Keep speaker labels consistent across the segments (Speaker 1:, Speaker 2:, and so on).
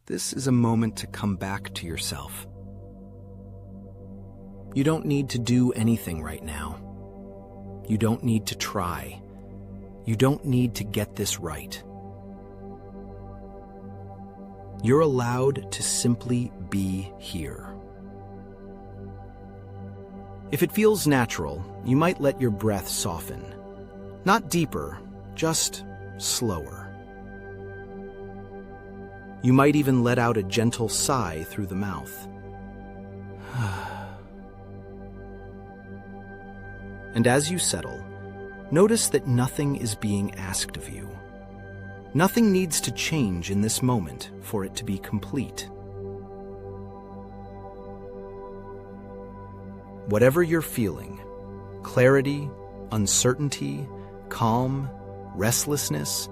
Speaker 1: this is a moment to come back to yourself. You don't need to do anything right now. You don't need to try. You don't need to get this right. You're allowed to simply be here. If it feels natural, you might let your breath soften. Not deeper, just slower. You might even let out a gentle sigh through the mouth. And as you settle, notice that nothing is being asked of you. Nothing needs to change in this moment for it to be complete. Whatever you're feeling, clarity, uncertainty, calm, restlessness,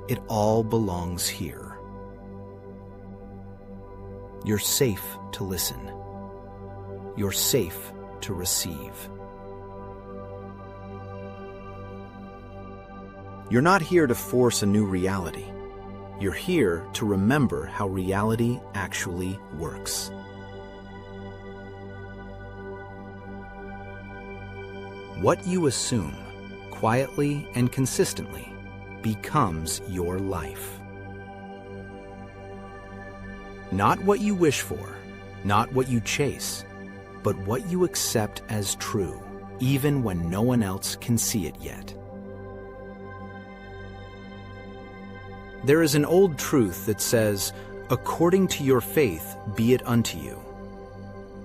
Speaker 1: it all belongs here. You're safe to listen. You're safe to receive. You're not here to force a new reality. You're here to remember how reality actually works. What you assume, quietly and consistently, becomes your life. Not what you wish for, not what you chase, but what you accept as true, even when no one else can see it yet. There is an old truth that says, "According to your faith, be it unto you."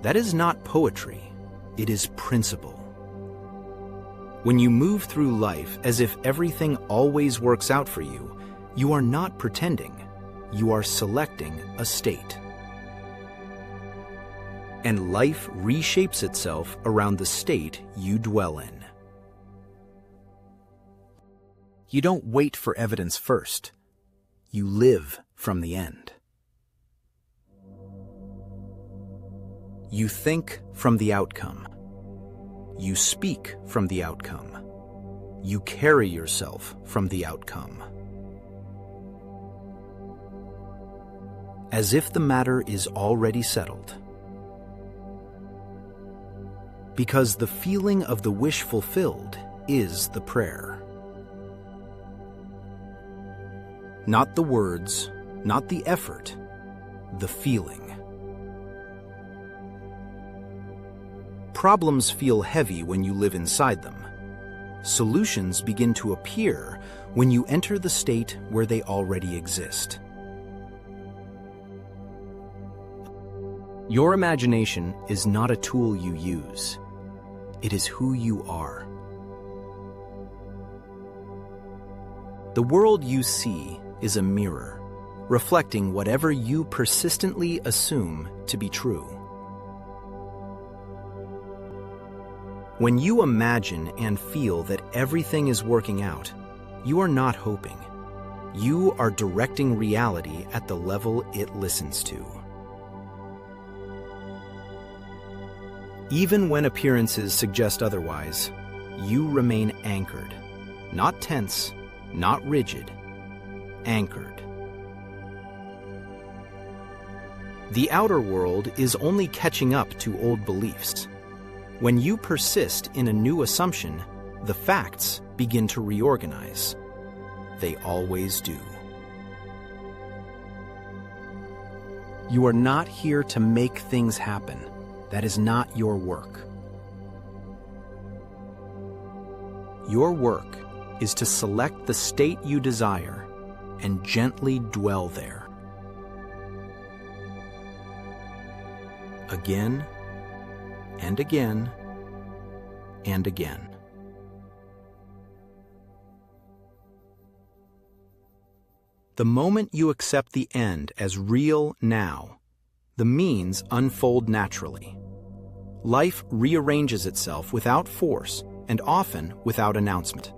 Speaker 1: That is not poetry, it is principle. When you move through life as if everything always works out for you, you are not pretending, you are selecting a state. And life reshapes itself around the state you dwell in. You don't wait for evidence first. You live from the end. You think from the outcome. You speak from the outcome. You carry yourself from the outcome. As if the matter is already settled. Because the feeling of the wish fulfilled is the prayer. Not the words, not the effort, the feeling. Problems feel heavy when you live inside them. Solutions begin to appear when you enter the state where they already exist. Your imagination is not a tool you use. It is who you are. The world you see is a mirror, reflecting whatever you persistently assume to be true. When you imagine and feel that everything is working out, you are not hoping. You are directing reality at the level it listens to. Even when appearances suggest otherwise, you remain anchored, not tense, not rigid, anchored. The outer world is only catching up to old beliefs. When you persist in a new assumption, the facts begin to reorganize. They always do. You are not here to make things happen. That is not your work. Your work is to select the state you desire and gently dwell there. Again and again and again. The moment you accept the end as real now, the means unfold naturally. Life rearranges itself without force and often without announcement.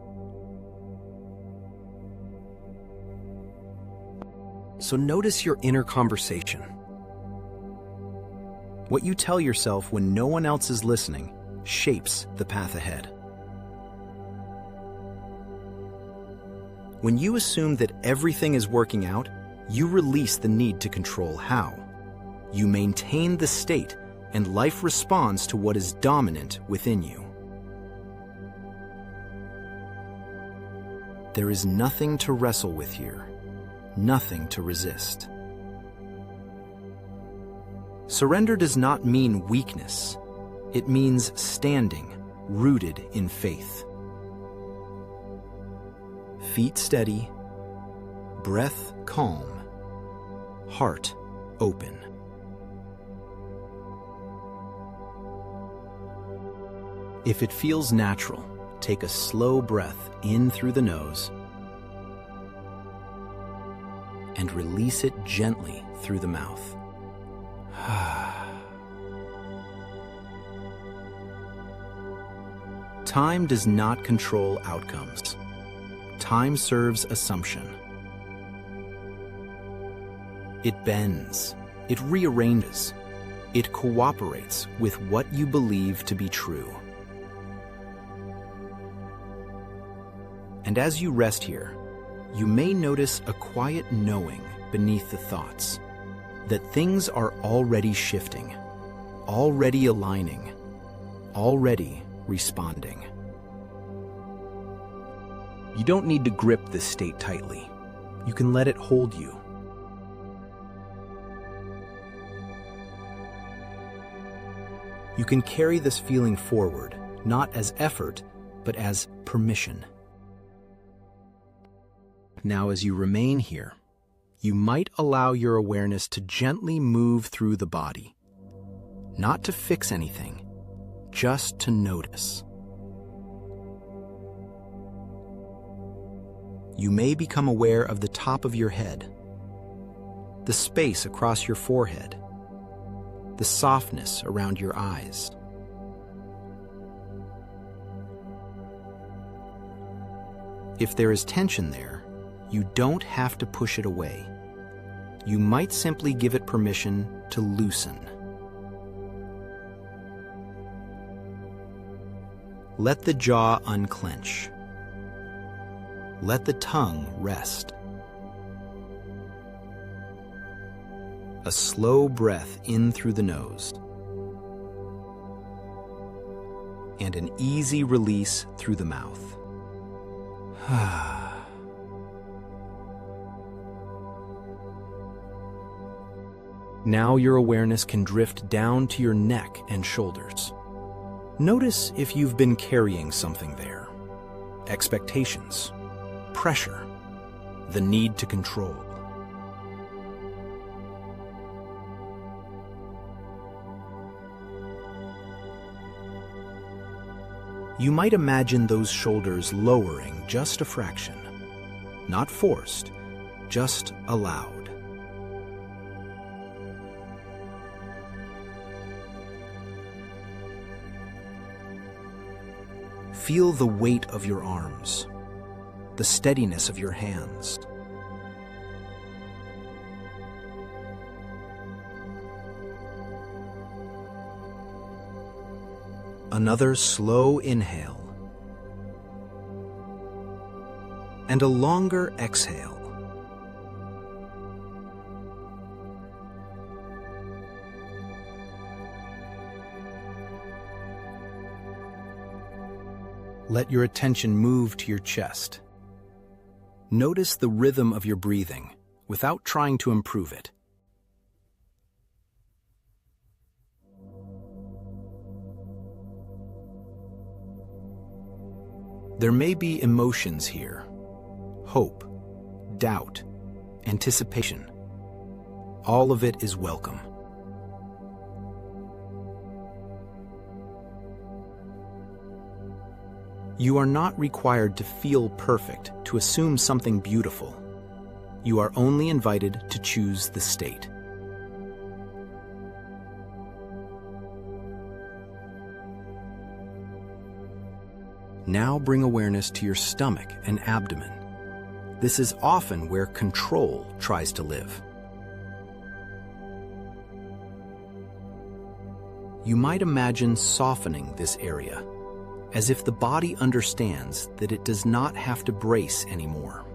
Speaker 1: So notice your inner conversation. What you tell yourself when no one else is listening shapes the path ahead. When you assume that everything is working out, You release the need to control how. You maintain the state, and life responds to what is dominant within you. There is nothing to wrestle with here, nothing to resist. Surrender does not mean weakness. It means standing, rooted in faith. Feet steady, breath calm, heart open. If it feels natural, take a slow breath in through the nose and release it gently through the mouth. Time does not control outcomes. Time serves assumption. It bends, it rearranges, it cooperates with what you believe to be true. And as you rest here, you may notice a quiet knowing beneath the thoughts that things are already shifting, already aligning, already responding. You don't need to grip this state tightly. You can let it hold you. You can carry this feeling forward, not as effort, but as permission. Now, as you remain here, you might allow your awareness to gently move through the body, not to fix anything, just to notice. You may become aware of the top of your head, the space across your forehead, the softness around your eyes. If there is tension there, you don't have to push it away. You might simply give it permission to loosen. Let the jaw unclench. Let the tongue rest. A slow breath in through the nose, and an easy release through the mouth. Now your awareness can drift down to your neck and shoulders. Notice if you've been carrying something there. Expectations, pressure, the need to control. You might imagine those shoulders lowering just a fraction. Not forced, just allowed. Feel the weight of your arms, the steadiness of your hands. Another slow inhale, and a longer exhale. Let your attention move to your chest. Notice the rhythm of your breathing without trying to improve it. There may be emotions here: hope, doubt, anticipation. All of it is welcome. You are not required to feel perfect to assume something beautiful. You are only invited to choose the state. Now bring awareness to your stomach and abdomen. This is often where control tries to live. You might imagine softening this area, as if the body understands that it does not have to brace anymore.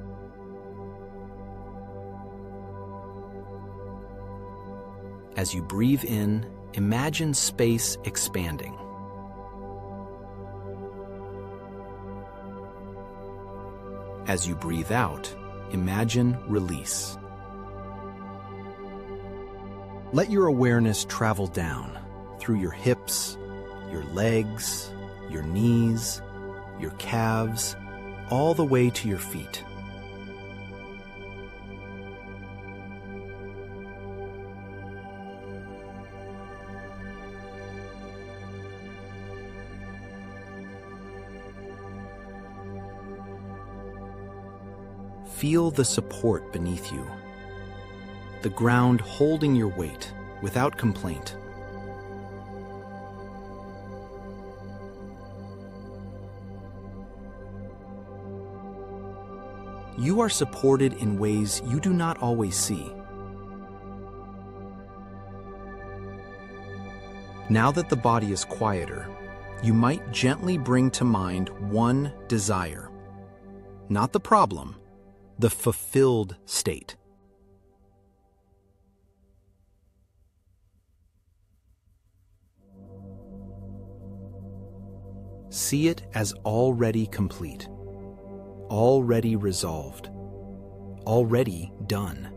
Speaker 1: As you breathe in, imagine space expanding. As you breathe out, imagine release. Let your awareness travel down through your hips, your legs, your knees, your calves, all the way to your feet. Feel the support beneath you, the ground holding your weight without complaint. You are supported in ways you do not always see. Now that the body is quieter, you might gently bring to mind one desire, not the problem, the fulfilled state. See it as already complete, already resolved, already done.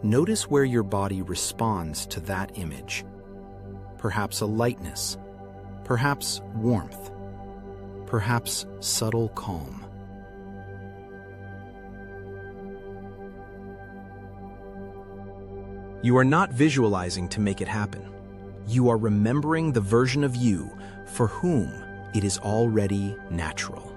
Speaker 1: Notice where your body responds to that image. Perhaps a lightness, perhaps warmth, perhaps subtle calm. You are not visualizing to make it happen. You are remembering the version of you for whom it is already natural.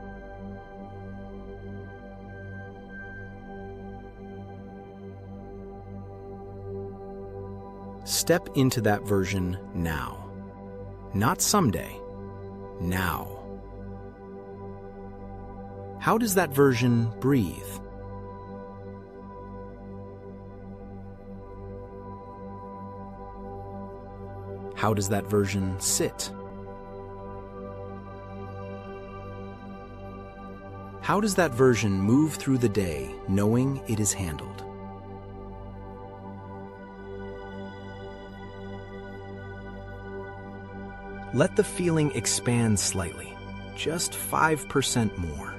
Speaker 1: Step into that version now. Not someday, now. How does that version breathe? How does that version sit? How does that version move through the day knowing it is handled? Let the feeling expand slightly, just 5% more.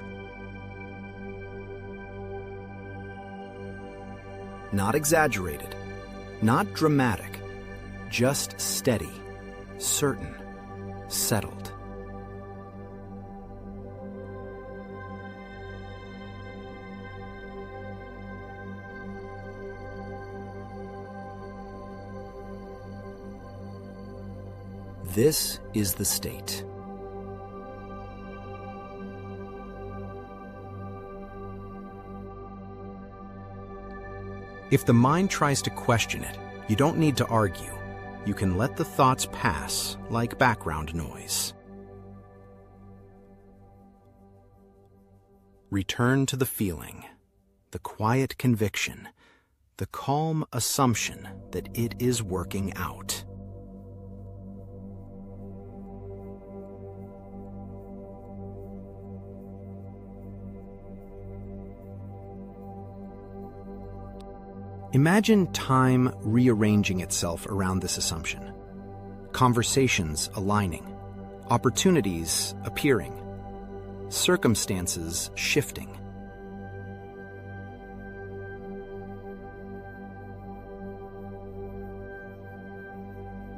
Speaker 1: Not exaggerated, not dramatic, just steady, certain, settled. This is the state. If the mind tries to question it, you don't need to argue. You can let the thoughts pass like background noise. Return to the feeling, the quiet conviction, the calm assumption that it is working out. Imagine time rearranging itself around this assumption. Conversations aligning, opportunities appearing, circumstances shifting.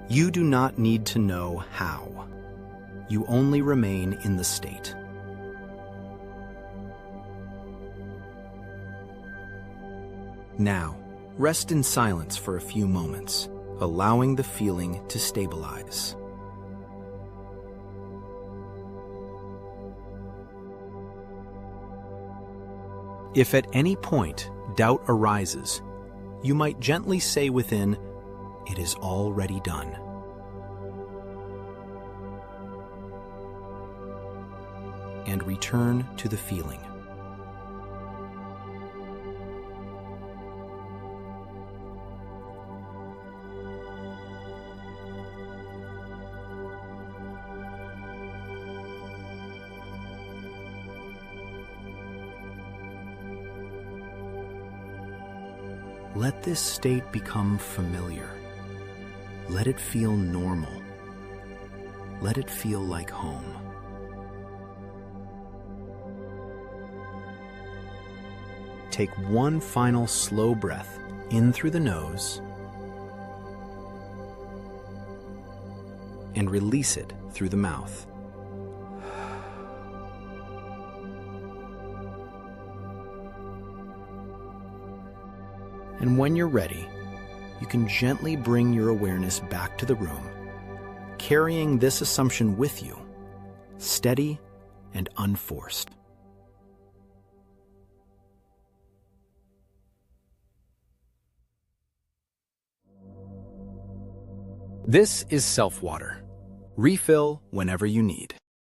Speaker 1: You do not need to know how. You only remain in the state. Now, rest in silence for a few moments, allowing the feeling to stabilize. If at any point doubt arises, you might gently say within, "It is already done." And return to the feeling. Let this state become familiar. Let it feel normal. Let it feel like home. Take one final slow breath in through the nose and release it through the mouth. And when you're ready, you can gently bring your awareness back to the room, carrying this assumption with you, steady and unforced. This is Self Water. Refill whenever you need.